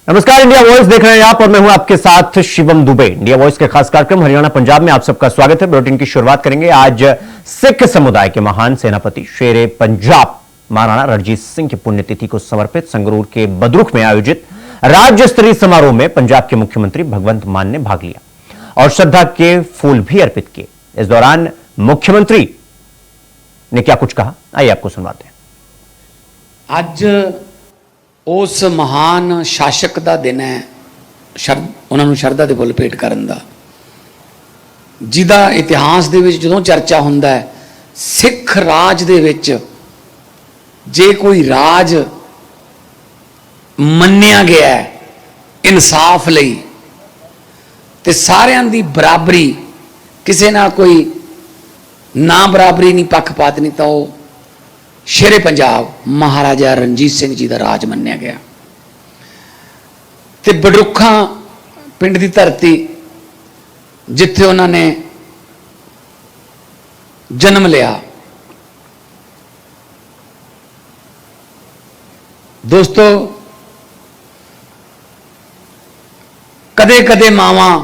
नमस्कार, India voice देख रहे हैं आप और मैं हूं आपके साथ शिवम दुबे। इंडिया वॉइस के खास कार्यक्रम हरियाणा पंजाब में आप सबका स्वागत है। बुलेटिन की शुरुआत करेंगे आज सिख समुदाय के महान सेनापति शेरे पंजाब महाराणा रणजीत सिंह की पुण्यतिथि को समर्पित संगरूर के बदरुख में आयोजित राज्य स्तरीय समारोह में पंजाब के मुख्यमंत्री भगवंत मान ने भाग लिया और श्रद्धा के फूल भी अर्पित किए। इस दौरान मुख्यमंत्री ने क्या कुछ कहा, आइए आपको सुनवाते हैं। आज उस महान शासक का दिन है, उन्होंने शरधा के फुल भेंट करन दा, जिहदा इतिहास दे विच जदों चर्चा हुंदा है, सिख राज दे विच जे कोई राज मन्निया गया है इंसाफ लई ते सारियां दी बराबरी, किसी ना कोई ना बराबरी नहीं, पक्षपात नहीं, तो शेरे पंजाब महाराजा रणजीत सिंह जी का राज मन्निया गया। ते बडरुखा पिंड की धरती जिथे उन्होंने जन्म लिया। दोस्तों, कदे कदे मावां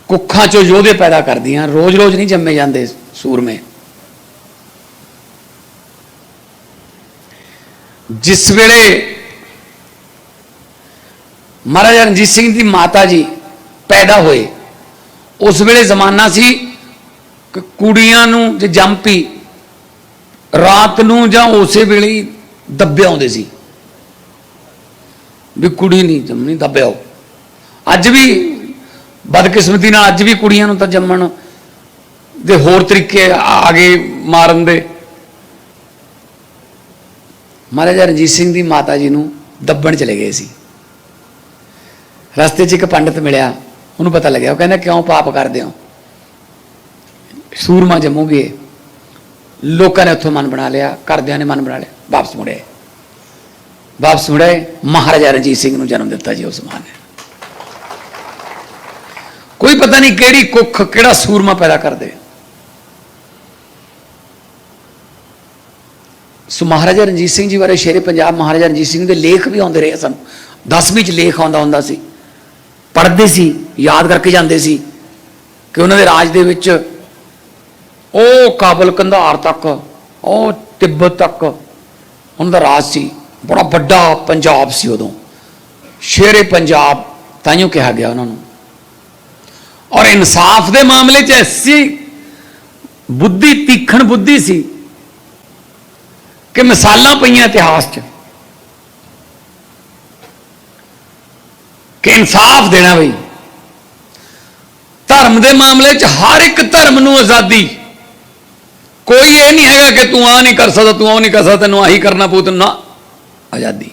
कुखा चो योधे पैदा कर दियां, रोज रोज नहीं जम्मे जाते सूरमे। जिस वेले महाराजा रणजीत सिंह की माता जी पैदा हुए, उस वेले जमाना सी कि कुड़ियां नूं जे जम पी रात नूं जां उसे वेले दब्बे आउंदे सी भी कुड़ी नहीं जमनी, दब्बे आओ। अज भी बदकिस्मती नाल अज भी कुड़ियां नूं तां जम्मण दे होर तरीके आ गए मारन दे। महाराजा रणजीत सिंह की माता जी नूं दब्बण चले गए सी। रस्ते च एक पंडित मिलिया, उन्होंने पता लग्या, कहना क्यों पाप करते हो, सूरमा जम्मोगे। लोगों ने उत्थों मन बना लिया, घरदियां ने मन बना लिया, वापस मुड़े महाराजा रणजीत सिंह नूं जन्म दिता जी उस मां ने। कोई पता नहीं केड़ी कुख केड़ा सूरमा पैदा कर दे। सो महाराजा रणजीत सिंह जी बारे शेरे पंजाब महाराजा रणजीत सिंह के लेख भी आते रहे सन। 10वीं च लेख आता होंदा सी, पढ़ते सी, याद करके जाते सी कि उन्होंने राज दे विच ओ काबल कंधार तक, ओ तिब्बत तक उनका राज सी। बड़ा बड़ा पंजाब सी उदों, शेरे पंजाब ताइयों कहा गया उन्होंने। और इंसाफ के मामले च ऐसी बुद्धि, तीखण बुद्धि सी कि मिसालां पईयां इतिहास च कि इंसाफ देना। बई धर्म के मामले च हर एक धर्म नूं आज़ादी, कोई ये नहीं है कि तू आ नहीं कर सकता, तू आ नहीं कर सकता, तेनों आही करना पऊ, तेनों ना, आज़ादी।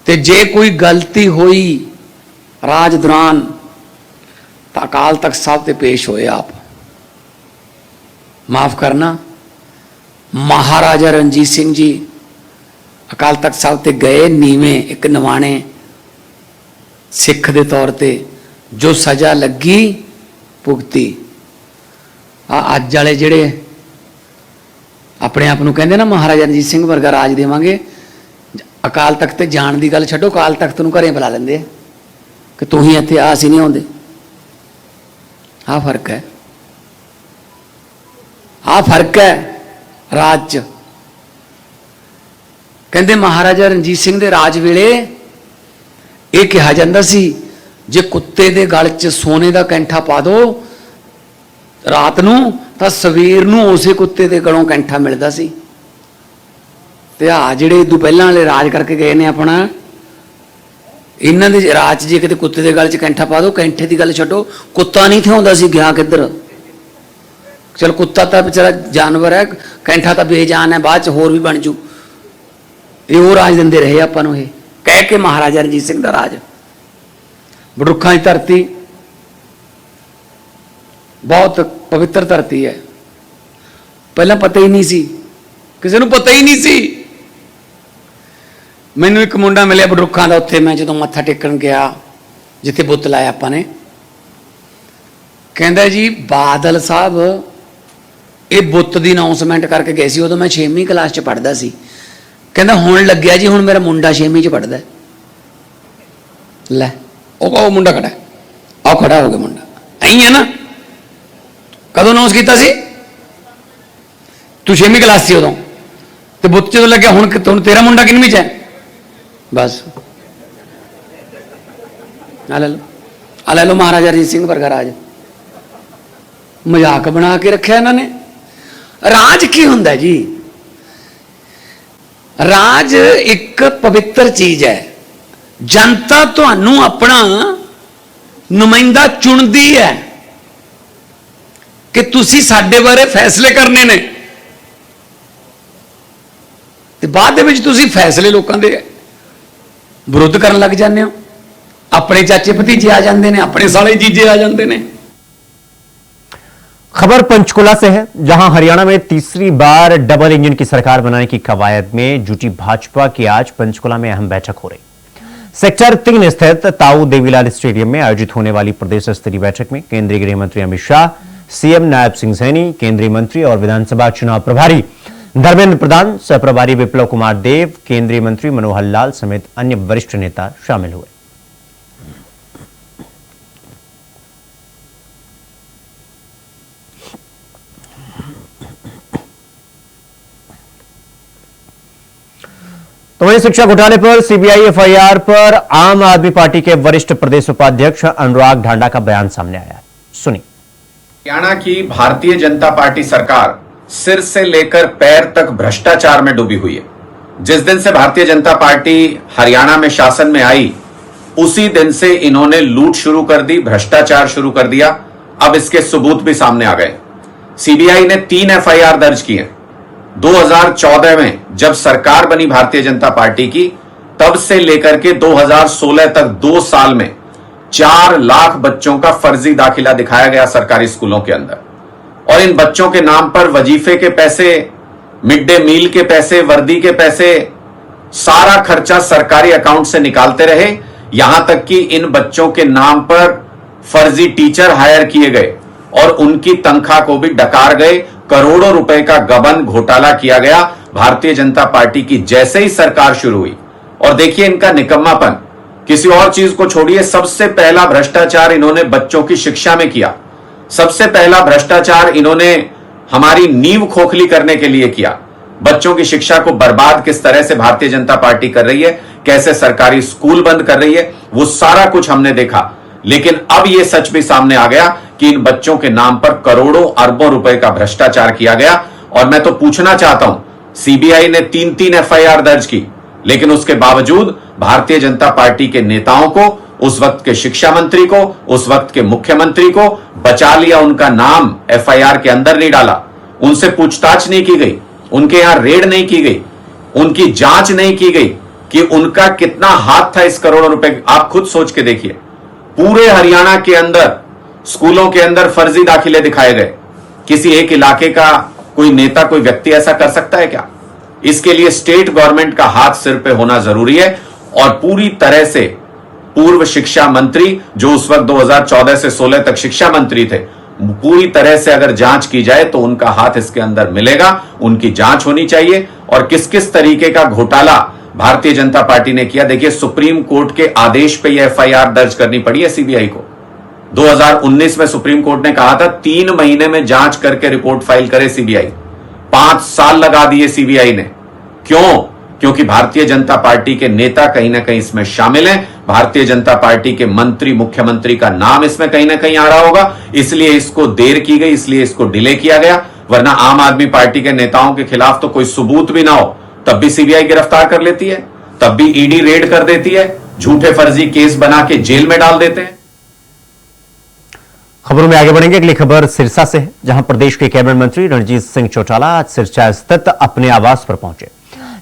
ते जे कोई गलती हुई राज दौरान तो अकाल तख्त साहब ते पेश होए, आप माफ करना। महाराजा रणजीत सिंह जी अकाल तख्त साहब ते गए, नीवें एक नवाणे सिख के तौर पर जो सज़ा लगी भुगती। अज वाले जेड़े अपने आप को कहते ना महाराजा रणजीत सिंह वर्गा राज देवांगे, अकाल तख्त ते जाण की गल छड्डो, अकाल तख्त नूं घरें बुला लेंदे कि तू ही इत्थे आ, असीं नहीं आउंदे। आ फर्क है, आ फर्क है राज च। कहते महाराजा रणजीत सिंह के राज वेले यह कहा जाता सी, जे कुत्ते के गल च सोने का कैंठा पा दो रात नूं तां सवेर नूं उसे कुत्ते के गलों कैंठा मिलता सी। ते आ जिहड़े इदों पहलां वाले राज करके गए ने अपना, इन्हां दे राज जे किते कुत्ते के गल च कैंठा पा दो, कैंठे की गल छड्डो, कुत्ता नहीं थे आउंदा सी, गया किधर। चल कुत्ता तो बेचारा जानवर है, कैंठा तो बेजान है, बाद होर भी बन जू। ये वो राज देंदे रहे आपां नूं, कह के महाराजा रणजीत सिंह का राज। बडरुखा की धरती बहुत पवित्र धरती है, पहला पता ही नहीं सी, किसी को पता ही नहीं सी। मैनू एक मुंडा मिले बडरुखा का, उत्थे मैं जो मत्था टेकन गया जिथे बुत लाया आपां ने, कहंदा जी बादल साहब ये बुत की अनाउंसमेंट करके गए सी, उदों मैं 6वीं क्लास च पढ़दा सी। कहंदा हुण लग्या जी, हुण मेरा मुंडा 6वीं च पढ़दा। ਲੈ ਉਹ ਮੁੰਡਾ ਖੜਾ ਹੈ, ਆਹ ਖੜਾ ਹੋ ਗਿਆ ਮੁੰਡਾ, ਐਂ ਹੈ ਨਾ। ਕਦੋਂ ਅਨਾਉਂਸ ਕੀਤਾ ਸੀ? ਤੂੰ 6ਵੀਂ ਕਲਾਸ ਸੀ ਉਦੋਂ, ਤੇ ਬੁੱਤ ਜਦੋਂ ਲੱਗਿਆ ਹੁਣ ਤੇਰਾ ਮੁੰਡਾ ਕਿੰਨਵੀਂ ਚ ਹੈ? ਬਸ ਆ ਲੈ ਲਓ ਮਹਾਰਾਜਾ ਰਣਜੀਤ ਸਿੰਘ ਵਰਗਾ ਰਾਜ। ਮਜ਼ਾਕ ਬਣਾ ਕੇ ਰੱਖਿਆ ਇਹਨਾਂ ਨੇ। ਰਾਜ ਕੀ ਹੁੰਦਾ ਜੀ? ਰਾਜ ਇੱਕ ਪਵਿੱਤਰ ਚੀਜ਼ ਹੈ। ਜਨਤਾ ਤੁਹਾਨੂੰ ਆਪਣਾ ਨੁਮਾਇੰਦਾ ਚੁਣਦੀ ਹੈ ਕਿ ਤੁਸੀਂ ਸਾਡੇ ਬਾਰੇ ਫੈਸਲੇ ਕਰਨੇ ਨੇ, ਤੇ ਬਾਅਦ ਦੇ ਵਿੱਚ ਤੁਸੀਂ ਫੈਸਲੇ ਲੋਕਾਂ ਦੇ ਵਿਰੁੱਧ ਕਰਨ ਲੱਗ ਜਾਂਦੇ ਹੋ। अपने चाचे भतीजे आ जाते हैं, अपने साले जीजे आ जाते हैं। खबर पंचकुला से है, जहां हरियाणा में तीसरी बार डबल इंजन की सरकार बनाने की कवायद में जुटी भाजपा की आज पंचकुला में अहम बैठक हो रही। सेक्टर 3 स्थित ताऊ देवीलाल स्टेडियम में आयोजित होने वाली प्रदेश स्तरीय बैठक में केंद्रीय गृह मंत्री अमित शाह, सीएम नायब सिंह सैनी, केंद्रीय मंत्री और विधानसभा चुनाव प्रभारी धर्मेंद्र प्रधान, सह प्रभारी विप्लव कुमार देव, केंद्रीय मंत्री मनोहर लाल समेत अन्य वरिष्ठ नेता शामिल हुए। तो वहीं शिक्षा घोटाले पर सीबीआई एफआईआर पर आम आदमी पार्टी के वरिष्ठ प्रदेश उपाध्यक्ष अनुराग ढांडा का बयान सामने आया है, सुनिए। हरियाणा की भारतीय जनता पार्टी सरकार सिर से लेकर पैर तक भ्रष्टाचार में डूबी हुई है। जिस दिन से भारतीय जनता पार्टी हरियाणा में शासन में आई, उसी दिन से इन्होंने लूट शुरू कर दी, भ्रष्टाचार शुरू कर दिया। अब इसके सबूत भी सामने आ गए। सीबीआई ने 3 एफआईआर दर्ज की हैं। 2014 में जब सरकार बनी भारतीय जनता पार्टी की, तब से लेकर के 2016 तक 2 साल में 4 लाख बच्चों का फर्जी दाखिला दिखाया गया सरकारी स्कूलों के अंदर, और इन बच्चों के नाम पर वजीफे के पैसे, मिड डे मील के पैसे, वर्दी के पैसे, सारा खर्चा सरकारी अकाउंट से निकालते रहे। यहां तक कि इन बच्चों के नाम पर फर्जी टीचर हायर किए गए और उनकी तनख्वाह को भी डकार गए। करोड़ों रुपए का गबन घोटाला किया गया भारतीय जनता पार्टी की जैसे ही सरकार शुरू हुई। और देखिए इनका निकम्मापन, किसी और चीज को छोड़िए, सबसे पहला भ्रष्टाचार इन्होंने बच्चों की शिक्षा में किया। सबसे पहला भ्रष्टाचार इन्होंने हमारी नींव खोखली करने के लिए किया। बच्चों की शिक्षा को बर्बाद किस तरह से भारतीय जनता पार्टी कर रही है, कैसे सरकारी स्कूल बंद कर रही है, वो सारा कुछ हमने देखा। लेकिन अब यह सच भी सामने आ गया कि इन बच्चों के नाम पर करोड़ों अरबों रुपए का भ्रष्टाचार किया गया। और मैं तो पूछना चाहता हूं, सीबीआई ने 3 एफआईआर दर्ज की, लेकिन उसके बावजूद भारतीय जनता पार्टी के नेताओं को, उस वक्त के शिक्षा मंत्री को, उस वक्त के मुख्यमंत्री को बचा लिया, उनका नाम एफआईआर के अंदर नहीं डाला, उनसे पूछताछ नहीं की गई, उनके यहां रेड नहीं की गई, उनकी जांच नहीं की गई कि उनका कितना हाथ था इस करोड़ों रुपए। आप खुद सोच के देखिए, पूरे हरियाणा के अंदर स्कूलों के अंदर फर्जी दाखिले दिखाए गए। किसी एक इलाके का कोई नेता, कोई व्यक्ति ऐसा कर सकता है क्या? इसके लिए स्टेट गवर्नमेंट का हाथ सिर पे होना जरूरी है। और पूरी तरह से पूर्व शिक्षा मंत्री, जो उस वक्त 2014 से 16 तक शिक्षा मंत्री थे, पूरी तरह से अगर जांच की जाए तो उनका हाथ इसके अंदर मिलेगा। उनकी जांच होनी चाहिए। और किस किस तरीके का घोटाला भारतीय जनता पार्टी ने किया, देखिए सुप्रीम कोर्ट के आदेश पे यह एफआईआर दर्ज करनी पड़ी है सीबीआई को। 2019 में सुप्रीम कोर्ट ने कहा था 3 महीने में जांच करके रिपोर्ट फाइल करे सीबीआई। 5 साल लगा दिए सीबीआई ने। क्यों? क्योंकि भारतीय जनता पार्टी के नेता कहीं ना कहीं इसमें शामिल हैं। भारतीय जनता पार्टी के मंत्री, मुख्यमंत्री का नाम इसमें कहीं ना कहीं आ रहा होगा, इसलिए इसको देर की गई, इसलिए इसको डिले किया गया। वरना आम आदमी पार्टी के नेताओं के खिलाफ तो कोई सबूत भी ना हो, तब भी सीबीआई गिरफ्तार कर लेती है, तब भी ईडी रेड कर देती है, झूठे फर्जी केस बना के जेल में डाल देते हैं। खबरों में आगे बढ़ेंगे। अगली खबर सिरसा से है, जहां प्रदेश के कैबिनेट मंत्री रणजीत सिंह चौटाला आज सिरसा स्थित अपने आवास पर पहुंचे,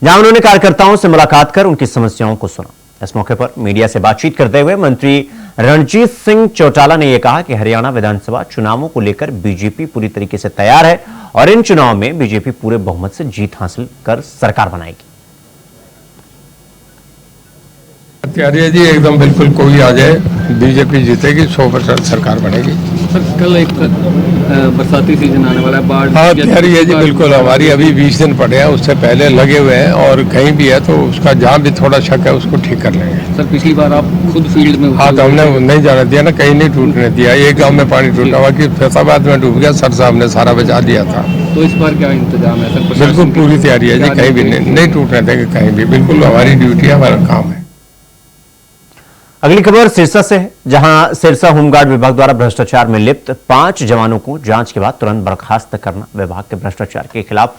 जहां उन्होंने कार्यकर्ताओं से मुलाकात कर उनकी समस्याओं को सुना। इस मौके पर मीडिया से बातचीत करते हुए मंत्री रणजीत सिंह चौटाला ने यह कहा कि हरियाणा विधानसभा चुनावों को लेकर बीजेपी पूरी तरीके से तैयार है और इन चुनाव में बीजेपी पूरे बहुमत से जीत हासिल कर सरकार बनाएगी। तैयारी है जी, एकदम बिल्कुल कोई आ जाए बीजेपी जीतेगी, 100% सरकार बनेगी। सर कल एक बरसाती सीजन आने वाला है, बाढ़ हाँ तैयारी है जी, बिल्कुल हमारी अभी 20 दिन पड़े हैं, उससे पहले लगे हुए हैं और कहीं भी है तो उसका जहाँ भी थोड़ा शक है उसको ठीक कर लेंगे। सर पिछली बार आप खुद फील्ड में हाँ तो हमने नहीं जाने दिया ना, कहीं नहीं टूटने दिया। एक गांव में पानी टूटा हुआ कि फैसाबाद में डूब गया, सर साहब ने सारा बचा दिया था। तो इस बार क्या इंतजाम है सर? बिल्कुल पूरी तैयारी है जी, कहीं भी नहीं टूटने देंगे कहीं भी, बिल्कुल हमारी ड्यूटी है, हमारा काम है। अगली खबर सिरसा से है, जहां सिरसा होमगार्ड विभाग द्वारा भ्रष्टाचार में लिप्त 5 जवानों को जांच के बाद तुरंत बर्खास्त करना विभाग के भ्रष्टाचार के खिलाफ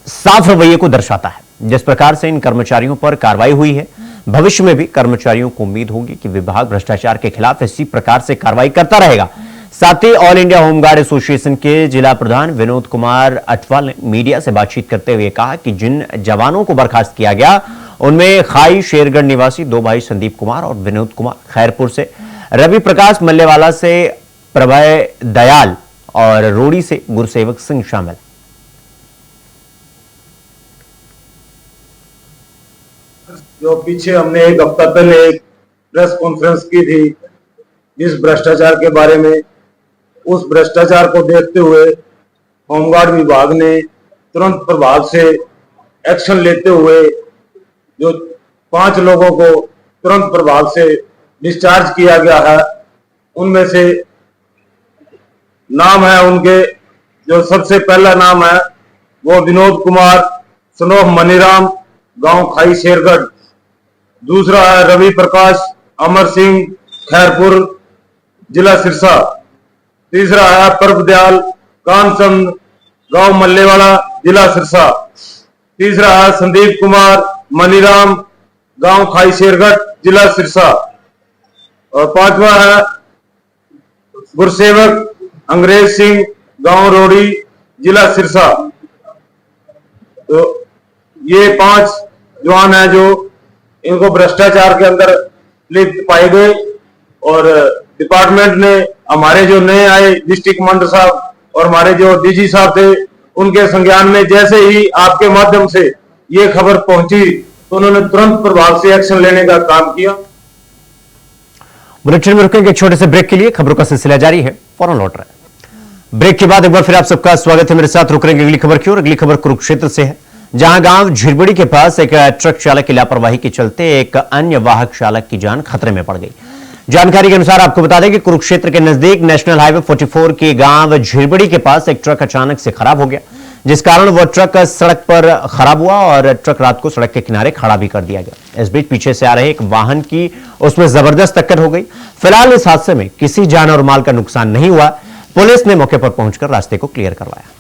साफ रवैये को दर्शाता है। जिस प्रकार से इन कर्मचारियों पर कार्रवाई हुई है, भविष्य में भी कर्मचारियों को उम्मीद होगी कि विभाग भ्रष्टाचार के खिलाफ इसी प्रकार से कार्रवाई करता रहेगा। साथ ही ऑल इंडिया होमगार्ड एसोसिएशन के जिला प्रधान विनोद कुमार अटवाल ने मीडिया से बातचीत करते हुए कहा कि जिन जवानों को बर्खास्त किया गया उनमें खाई शेरगढ़ निवासी 2 भाई संदीप कुमार और विनोद कुमार खैरपुर से, रवि प्रकाश मल्लेवाला से प्रभय दयाल और रोड़ी से गुरसेवक सिंह शामिल। जो पीछे हमने एक हफ्ता पहले एक प्रेस कॉन्फ्रेंस की थी जिस भ्रष्टाचार के बारे में, उस भ्रष्टाचार को देखते हुए होमगार्ड विभाग ने तुरंत प्रभाव से एक्शन लेते हुए जो 5 लोगों को तुरंत प्रभाव से डिस्चार्ज किया गया है। उनमें से नाम है उनके, जो सबसे पहला नाम है वो विनोद कुमार सनोफ मनीराम, गांव खाई शेरगढ़। दूसरा है रवि प्रकाश अमर सिंह, खैरपुर, जिला सिरसा। तीसरा है परब दयाल कानचंद, गांव मल्लेवाला, जिला सिरसा। तीसरा है संदीप कुमार मनीराम, गांव खाई शेरगढ़, जिला सिरसा। और 5वां है गुरसेवक अंग्रेज सिंह, गांव रोड़ी, जिला सिरसा। तो ये 5 जवान हैं जो इनको भ्रष्टाचार के अंदर लिप्त पाए गए और डिपार्टमेंट ने हमारे जो नए आए डिस्ट्रिक्ट कमांडर साहब और हमारे जो डीजी साहब थे उनके संज्ञान में जैसे ही आपके माध्यम से ये खबर पहुंची तो उन्होंने तुरंत प्रभाव से एक्शन लेने का काम किया। बुलेटिन में रुकेंगे एक छोटे से ब्रेक के लिए, खबरों का सिलसिला जारी है, फौरन लौट रहे हैं। ब्रेक के बाद एक बार फिर आप सबका स्वागत है, मेरे साथ रुक रहे हैं अगली खबर की ओर। अगली खबर कुरुक्षेत्र से है, जहां गांव झिरबड़ी के पास एक ट्रक चालक की लापरवाही के चलते एक अन्य वाहक चालक की जान खतरे में पड़ गई। जानकारी के अनुसार आपको बता दें कि कुरुक्षेत्र के नजदीक नेशनल हाईवे 44 के गांव झिरबड़ी के पास एक ट्रक अचानक से खराब हो गया, जिस कारण वह ट्रक सड़क पर खराब हुआ और ट्रक रात को सड़क के किनारे खड़ा भी कर दिया गया। इस बीच पीछे से आ रहे एक वाहन की उसमें जबरदस्त टक्कर हो गई। फिलहाल इस हादसे में किसी जान और माल का नुकसान नहीं हुआ। पुलिस ने मौके पर पहुंचकर रास्ते को क्लियर करवाया।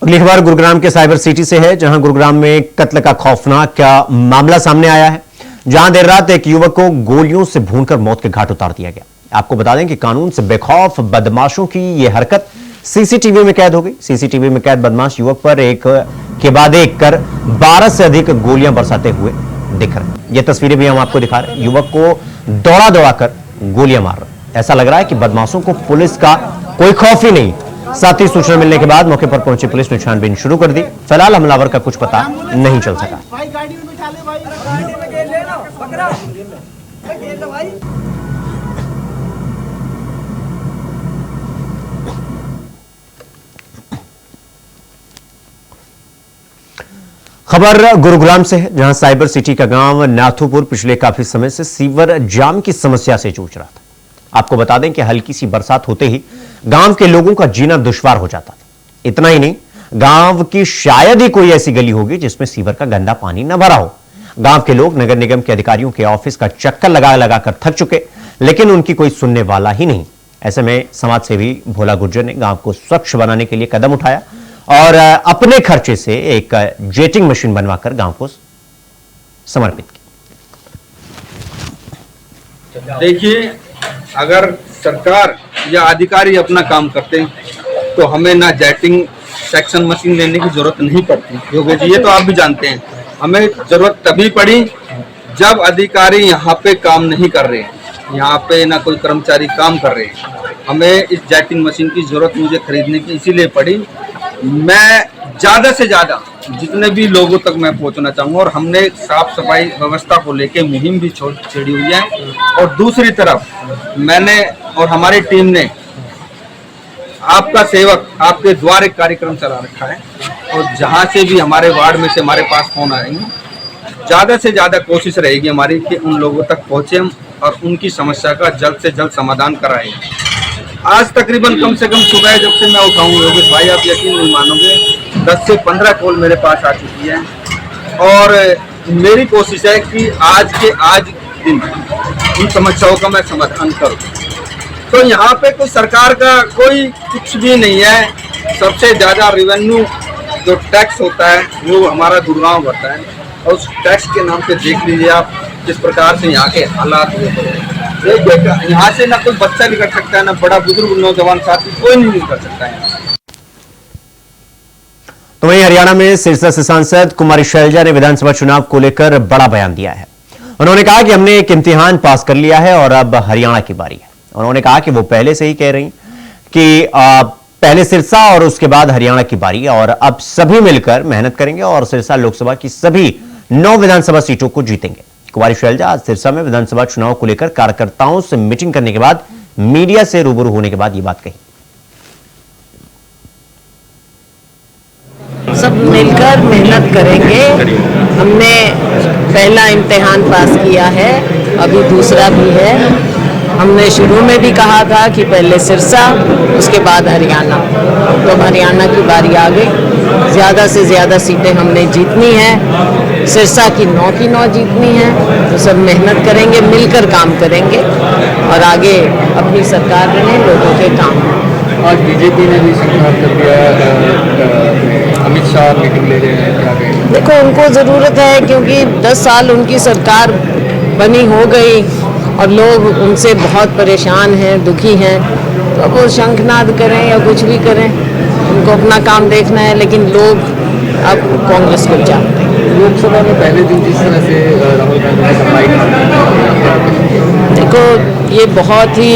अगली खबर गुरुग्राम के साइबर सिटी से है, जहां गुरुग्राम में कत्ल का खौफनाक मामला सामने आया है, जहां देर रात एक युवक को गोलियों से भूनकर मौत के घाट उतार दिया गया। आपको बता दें कि कानून से बेखौफ बदमाशों की यह हरकत सीसीटीवी में कैद हो गई। सीसीटीवी में कैद बदमाश युवक पर एक के बाद एक कर 12 से अधिक गोलियां बरसाते हुए दिख रहे हैं। ये तस्वीरें भी हम आपको दिखा रहे हैं, युवक को दौड़ा दौड़ा कर गोलियां मार रहे। ऐसा लग रहा है कि बदमाशों को पुलिस का कोई खौफ ही नहीं। साथ ही सूचना मिलने के बाद मौके पर पहुंची पुलिस ने छानबीन शुरू कर दी। फिलहाल हमलावर का कुछ पता नहीं चल सका। खबर गुरुग्राम से है, जहां साइबर सिटी का गांव नाथुपुर पिछले काफी समय से सीवर जाम की समस्या से जूझ रहा था। आपको बता दें कि हल्की सी बरसात होते ही गांव के लोगों का जीना दुश्वार हो जाता था। इतना ही नहीं, गांव की शायद ही कोई ऐसी गली होगी जिसमें सीवर का गंदा पानी न भरा हो। गांव के लोग नगर निगम के अधिकारियों के ऑफिस का चक्कर लगा लगाकर थक चुके, लेकिन उनकी कोई सुनने वाला ही नहीं। ऐसे में समाज सेवी भोला गुर्जर ने गांव को स्वच्छ बनाने के लिए कदम उठाया और अपने खर्चे से एक जेटिंग मशीन बनवाकर गांव को समर्पित की। देखिए, अगर सरकार या अधिकारी अपना काम करते हैं तो हमें ना जेटिंग सेक्शन मशीन लेने की जरूरत नहीं पड़ती, योगेश जी, ये तो आप भी जानते हैं। हमें जरूरत तभी पड़ी जब अधिकारी यहाँ पे काम नहीं कर रहे हैं, यहाँ पे ना कोई कर्मचारी काम कर रहे हैं। हमें इस जेटिंग मशीन की जरूरत मुझे खरीदने की इसीलिए पड़ी। मैं ज़्यादा से ज़्यादा जितने भी लोगों तक मैं पहुंचना चाहूँगा, और हमने साफ सफाई व्यवस्था को लेके मुहिम भी छेड़ी हुई है। और दूसरी तरफ मैंने और हमारी टीम ने आपका सेवक आपके द्वार एक कार्यक्रम चला रखा है, और जहाँ से भी हमारे वार्ड में से हमारे पास फोन आएंगे, ज़्यादा से ज़्यादा कोशिश रहेगी हमारी कि उन लोगों तक पहुँचे और उनकी समस्या का जल्द से जल्द समाधान कराएं। आज तकरीबन कम से कम सुबह जब से मैं उठाऊँ योगेश भाई, आप यकीन नहीं मानोगे, 10 से 15 कॉल मेरे पास आ चुकी है। और मेरी कोशिश है कि आज के आज दिन उन समस्याओं का मैं समाधान करूँ। तो यहाँ पे कोई सरकार का कोई कुछ भी नहीं है। सबसे ज़्यादा रेवेन्यू जो टैक्स होता है वो हमारा गुड़गांव भरता है, और उस टैक्स के नाम पे देख लीजिए आप किस प्रकार से यहाँ के हालात हुए पड़े हैं। यहाँ से ना कोई बच्चा निकल सकता है, ना बड़ा बुजुर्ग नौजवान साथी, कोई नहीं निकल सकता है। तो वहीं हरियाणा में सिरसा से सांसद कुमारी शैलजा ने विधानसभा चुनाव को लेकर बड़ा बयान दिया है। उन्होंने कहा कि हमने एक इम्तिहान पास कर लिया है और अब हरियाणा की बारी है। उन्होंने कहा कि वो पहले से ही कह रही कि पहले सिरसा और उसके बाद हरियाणा की बारी है, और अब सभी मिलकर मेहनत करेंगे और सिरसा लोकसभा की सभी 9 विधानसभा सीटों को जीतेंगे। कुमारी शैलजा आज सिरसा में विधानसभा चुनाव को लेकर कार्यकर्ताओं से मीटिंग करने के बाद मीडिया से रूबरू होने के बाद ये बात कही। सब मिलकर मेहनत करेंगे। हमने पहला इम्तिहान पास किया है, अभी दूसरा भी है। हमने शुरू में भी कहा था कि पहले सिरसा उसके बाद हरियाणा, तो हरियाणा की बारी आ गई। ज़्यादा से ज़्यादा सीटें हमने जीतनी है, सिरसा की 9 की 9 जीतनी है। तो सब मेहनत करेंगे, मिलकर काम करेंगे और आगे अपनी सरकार बने, लोगों के काम। आज बीजेपी ने भी स्वीकार कर दिया, अमित शाह मीटिंग ले रहे हैं, क्या कहेंगे? देखो, उनको ज़रूरत है क्योंकि 10 साल उनकी सरकार बनी हो गई और लोग उनसे बहुत परेशान हैं, दुखी हैं। तो वो शंखनाद करें या कुछ भी करें, उनको अपना काम देखना है, लेकिन लोग अब कांग्रेस को चाहते हैं। लोकसभा में पहले दिन जिस तरह से राहुल गांधी ने सफाई की, देखो, ये बहुत ही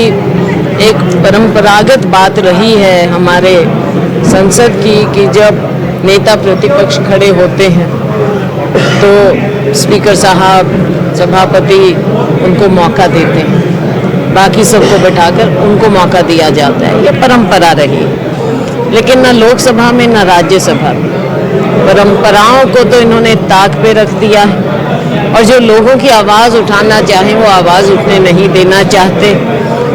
एक परंपरागत बात रही है हमारे संसद की कि जब नेता प्रतिपक्ष खड़े होते हैं तो स्पीकर साहब, सभापति उनको मौका देते हैं, बाकी सबको बैठाकर उनको मौका दिया जाता है। ये परंपरा रही, लेकिन न लोकसभा में न राज्यसभा में। परंपराओं को तो इन्होंने ताक पे रख दिया है, और जो लोगों की आवाज़ उठाना चाहें वो आवाज़ उठने नहीं देना चाहते।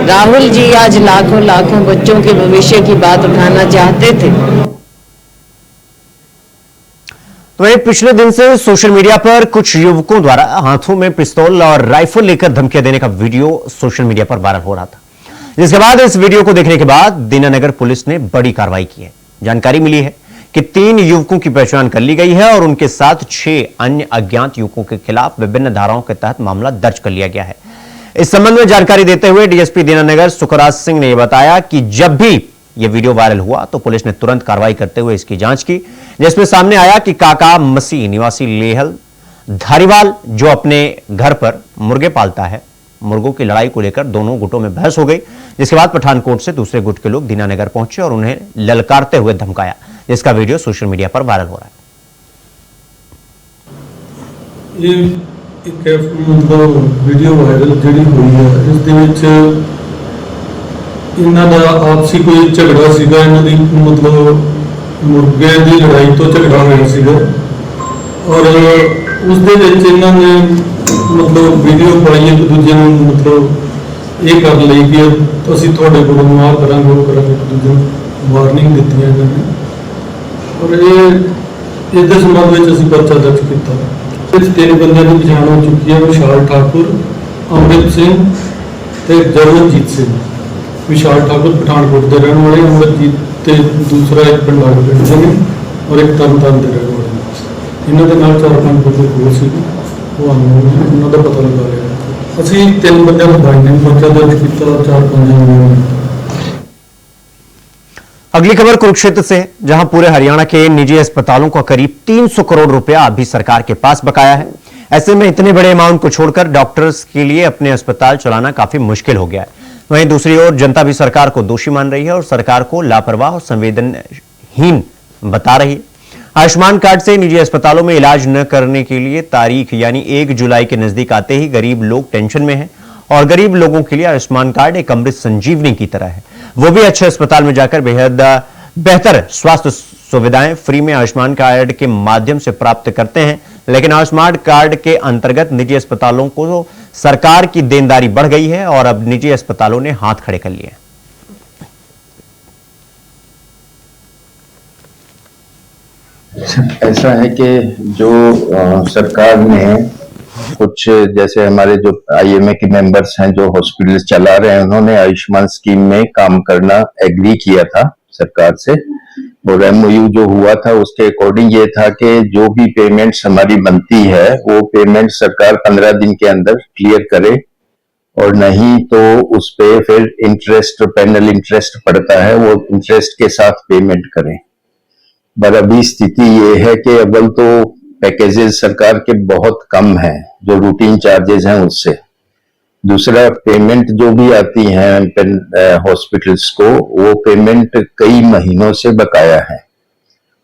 राहुल जी आज लाखों लाखों बच्चों के भविष्य की बात उठाना चाहते थे। वहीं पिछले दिन से सोशल मीडिया पर कुछ युवकों द्वारा हाथों में पिस्तौल और राइफल लेकर धमकियां देने का वीडियो सोशल मीडिया पर वायरल हो रहा था, जिसके बाद इस वीडियो को देखने के बाद दीनानगर पुलिस ने बड़ी कार्रवाई की है। जानकारी मिली है कि 3 युवकों की पहचान कर ली गई है और उनके साथ 6 अन्य अज्ञात युवकों के खिलाफ विभिन्न धाराओं के तहत मामला दर्ज कर लिया गया है। इस संबंध में जानकारी देते हुए डीएसपी दीनानगर सुखराज सिंह ने बताया कि जब भी यह वीडियो वायरल हुआ तो पुलिस ने तुरंत कार्रवाई करते हुए इसकी जांच की, जिसमें सामने आया कि काका मसीह निवासी लेहल धारीवाल, जो अपने घर पर मुर्गे पालता है, मुर्गों की लड़ाई को लेकर दोनों गुटों में बहस हो गई, जिसके बाद पठानकोट से दूसरे गुट के लोग दीनानगर पहुंचे और उन्हें ललकारते हुए धमकाया, जिसका वीडियो सोशल मीडिया पर वायरल हो रहा है। ये एक मतलब वीडियो वायरल ਜਿਹੜੀ ਹੋਈ ਹੈ, ਇਸ ਦੇ ਵਿੱਚ ਇਹਨਾਂ ਦਾ ਆਪਸੀ ਕੋਈ ਝਗੜਾ ਸੀਗਾ। ਇਹਨਾਂ ਦੀ ਮਤਲਬ ਮੁਰਗੇ ਦੀ ਲੜਾਈ ਤੋਂ ਝਗੜਾ ਹੋਇਆ ਸੀਗਾ, ਔਰ ਉਸ ਦੇ ਵਿੱਚ ਇਹਨਾਂ ਨੇ ਮਤਲਬ ਵੀਡੀਓ ਪਾਈ ਇੱਕ ਦੂਜੇ ਨੂੰ ਮਤਲਬ ਇਹ ਕਰ ਲਈ ਕਿ ਅਸੀਂ ਤੁਹਾਡੇ ਕੋਲੋਂ ਮਾਰ ਕਰਾਂਗੇ, ਉਹ ਕਰਾਂਗੇ, ਇੱਕ ਦੂਜੇ ਨੂੰ ਵਾਰਨਿੰਗ ਦਿੱਤੀਆਂ ਇਹਨਾਂ ਨੇ। ਔਰ ਇਸ ਦੇ ਸੰਬੰਧ ਵਿੱਚ ਅਸੀਂ ਪਰਚਾ ਦਰਜ ਕੀਤਾ। ਇਸ 3 ਬੰਦਿਆਂ ਦੀ ਪਛਾਣ ਹੋ ਚੁੱਕੀ ਹੈ, ਵਿਸ਼ਾਲ ਠਾਕੁਰ, ਅੰਮ੍ਰਿਤ ਸਿੰਘ ਤੇ ਜਰਨਜੀਤ ਸਿੰਘ। विशाल ठाकुर पठानकोट के रहने वाले, अमरजीत ते दूसरा एक पिंडाल पिंड से और एक तरनताਰਨ के रहने वाले। इन्हों के नाल 4-5 बंदे होर सी, वो उन्हों का पता लगा लिया। असी 3 बंदों को बाइंडिंग पर्चा दर्ज किया, 4-5 अगली खबर कुरुक्षेत्र से है, जहां पूरे हरियाणा के निजी अस्पतालों का करीब 300 करोड़ रुपया अभी सरकार के पास बकाया है। ऐसे में इतने बड़े अमाउंट को छोड़कर डॉक्टर्स के लिए अपने अस्पताल चलाना काफी मुश्किल हो गया है। वहीं दूसरी ओर जनता भी सरकार को दोषी मान रही है और सरकार को लापरवाह और संवेदनहीन बता रही है। आयुष्मान कार्ड से निजी अस्पतालों में इलाज न करने के लिए तारीख यानी 1 जुलाई के नजदीक आते ही गरीब लोग टेंशन में हैं और गरीब लोगों के लिए आयुष्मान कार्ड एक अमृत संजीवनी की तरह है। वो भी अच्छे अस्पताल में जाकर बेहद बेहतर स्वास्थ्य सुविधाएं फ्री में आयुष्मान कार्ड के माध्यम से प्राप्त करते हैं। लेकिन आयुष्मान कार्ड के अंतर्गत निजी अस्पतालों को सरकार की देनदारी बढ़ गई है और अब निजी अस्पतालों ने हाथ खड़े कर लिए। ऐसा है कि जो सरकार ने कुछ जैसे हमारे जो आईएमए के मेंबर्स हैं जो हॉस्पिटल चला रहे हैं, उन्होंने आयुष्मान स्कीम में काम करना एग्री किया था सरकार से, और एमओयू जो हुआ था उसके अकॉर्डिंग ये था कि जो भी पेमेंट्स हमारी बनती है वो पेमेंट सरकार 15 दिन के अंदर क्लियर करे, और नहीं तो उस पे फिर इंटरेस्ट, पेनल इंटरेस्ट पड़ता है, वो इंटरेस्ट के साथ पेमेंट करें। पर अभी स्थिति ये है कि अव्वल तो पैकेजेस सरकार के बहुत कम हैं जो रूटीन चार्जेस हैं उससे, दूसरा पेमेंट जो भी आती हैं हॉस्पिटल्स को वो पेमेंट कई महीनों से बकाया है।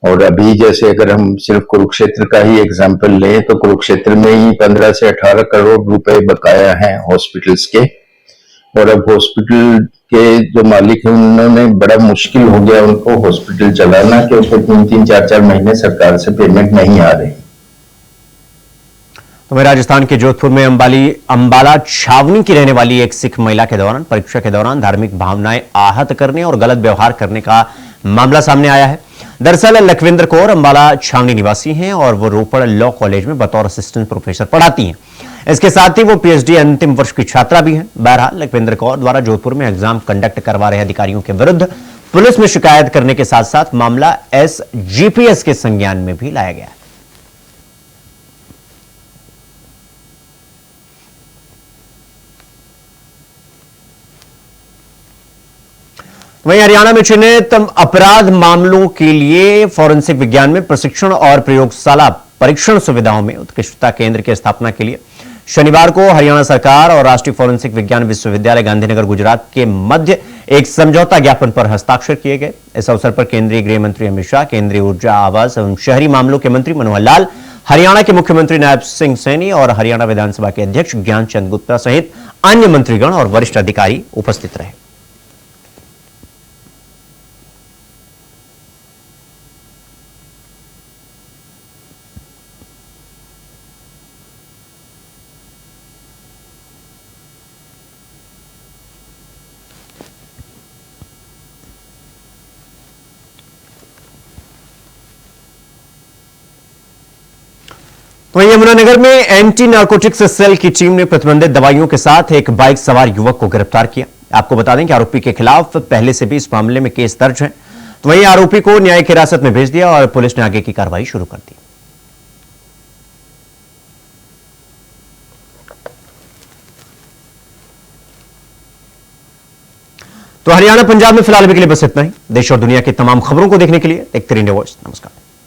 और अभी जैसे अगर हम सिर्फ कुरुक्षेत्र का ही एग्जांपल लें तो कुरुक्षेत्र में ही 15 से 18 करोड़ रुपए बकाया हैं हॉस्पिटल्स के, और अब हॉस्पिटल के जो मालिक हैं उन्होंने बड़ा मुश्किल हो गया उनको हॉस्पिटल चलाना, क्योंकि 3-3, 4-4 महीने सरकार से पेमेंट नहीं आ रही। तो राजस्थान के जोधपुर में अंबाला छावनी की रहने वाली एक सिख महिला के दौरान परीक्षा के दौरान धार्मिक भावनाएं आहत करने और गलत व्यवहार करने का मामला सामने आया है। दरअसल लखविंदर कौर अंबाला छावनी निवासी हैं और वो रोपड़ लॉ कॉलेज में बतौर असिस्टेंट प्रोफेसर पढ़ाती हैं। इसके साथ ही वो पीएचडी अंतिम वर्ष की छात्रा भी हैं। बहरहाल लखविंदर कौर द्वारा जोधपुर में एग्जाम कंडक्ट करवा रहे अधिकारियों के विरुद्ध पुलिस में शिकायत करने के साथ साथ मामला एसजीपीएस के संज्ञान में भी लाया गया। वहीं हरियाणा में चिन्हित अपराध मामलों के लिए फॉरेंसिक विज्ञान में प्रशिक्षण और प्रयोगशाला परीक्षण सुविधाओं में उत्कृष्टता केंद्र की स्थापना के लिए शनिवार को हरियाणा सरकार और राष्ट्रीय फॉरेंसिक विज्ञान विश्वविद्यालय गांधीनगर गुजरात के मध्य एक समझौता ज्ञापन पर हस्ताक्षर किए गए। इस अवसर पर केंद्रीय गृह मंत्री अमित शाह, केंद्रीय ऊर्जा, आवास एवं शहरी मामलों के मंत्री मनोहर लाल, हरियाणा के मुख्यमंत्री नायब सिंह सैनी और हरियाणा विधानसभा के अध्यक्ष ज्ञानचंद गुप्ता सहित अन्य मंत्रीगण और वरिष्ठ अधिकारी उपस्थित रहे। वहीं यमुनानगर में एंटी नारकोटिक्स सेल की टीम ने प्रतिबंधित दवाइयों के साथ एक बाइक सवार युवक को गिरफ्तार किया। आपको बता दें कि आरोपी के खिलाफ पहले से भी इस मामले में केस दर्ज है। तो वहीं आरोपी को न्यायिक हिरासत में भेज दिया और पुलिस ने आगे की कार्रवाई शुरू कर दी। तो हरियाणा पंजाब में फिलहाल अभी के लिए बस इतना ही। देश और दुनिया की तमाम खबरों को देखने के लिए देखते रहिए इंडिया वॉइस। नमस्कार।